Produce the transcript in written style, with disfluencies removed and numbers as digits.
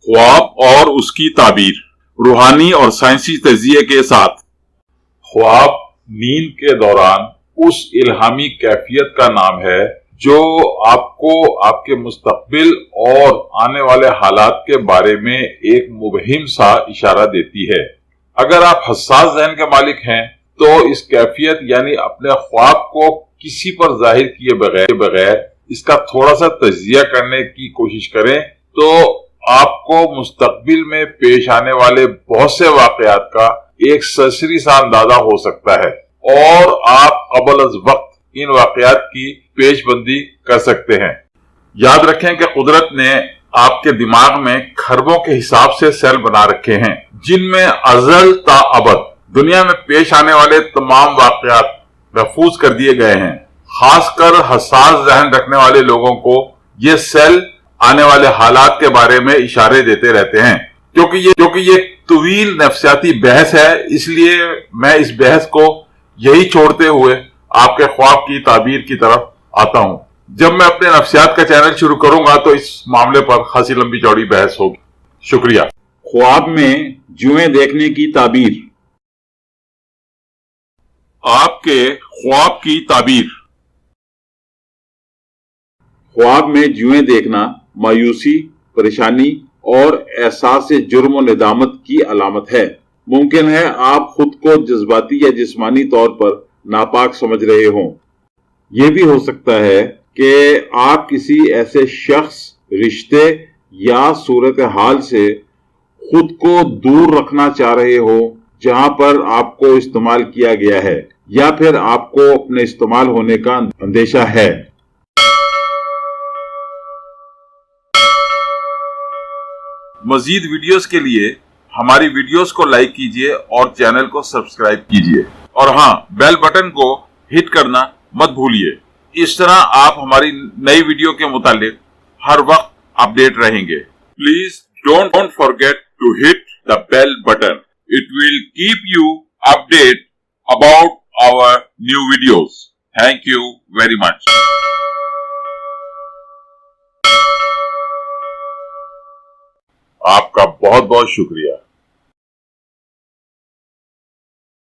ख्वाब और उसकी ताबीर, रूहानी और साइंसी तजिए के साथ। ख्वाब नींद के दौरान उस इल्हामी कैफियत का नाम है जो आपको आपके मुस्तकबिल और आने वाले हालात के बारे में एक मुबहिम सा इशारा देती है। अगर आप हसास ज़हन के मालिक हैं तो इस कैफियत यानी अपने ख्वाब को किसी पर जाहिर किए बगैर इसका थोड़ा सा तजिया करने की कोशिश करें तो आपको मुस्तकबिल में पेश आने वाले बहुत से वाकयात का एक सरसरी सा अंदाजा हो सकता है और आप क़ब्ल अज़ वक्त इन वाकयात की पेशबंदी कर सकते हैं। याद रखें कि कुदरत ने आपके दिमाग में खरबों के हिसाब से सेल बना रखे हैं जिनमें अज़ल ता अबद दुनिया में पेश आने वाले तमाम वाकयात महफूज कर दिए गए हैं। खासकर हसास जहन रखने वाले लोगों को ये सेल आने वाले हालात के बारे में इशारे देते रहते हैं। क्योंकि ये तवील नफ्सियाती बहस है, इसलिए मैं इस बहस को यही छोड़ते हुए आपके ख्वाब की ताबीर की तरफ आता हूं। जब मैं अपने नफ्सियात का चैनल शुरू करूंगा तो इस मामले पर खासी लंबी चौड़ी बहस होगी। शुक्रिया। ख्वाब में जुएं देखने की ताबीर। आपके ख्वाब की ताबीर। ख्वाब में जुएं देखना मायूसी, परेशानी और एहसास जुर्म और निदामत की अलामत है। मुमकिन है आप खुद को जज्बाती या जिस्मानी तौर पर नापाक समझ रहे हों। यह भी हो सकता है कि आप किसी ऐसे शख्स, रिश्ते या सूरत हाल से खुद को दूर रखना चाह रहे हो जहां पर आपको इस्तेमाल किया गया है या फिर आपको अपने इस्तेमाल होने का अंदेशा है। मजीद वीडियोस के लिए हमारी वीडियोस को लाइक कीजिए और चैनल को सब्सक्राइब कीजिए और हाँ, बेल बटन को हिट करना मत भूलिए। इस तरह आप हमारी नई वीडियो के मुतालिक हर वक्त अपडेट रहेंगे। Please don't forget to hit the bell button. It will keep you update about our new videos. Thank you very much. आपका बहुत बहुत शुक्रिया।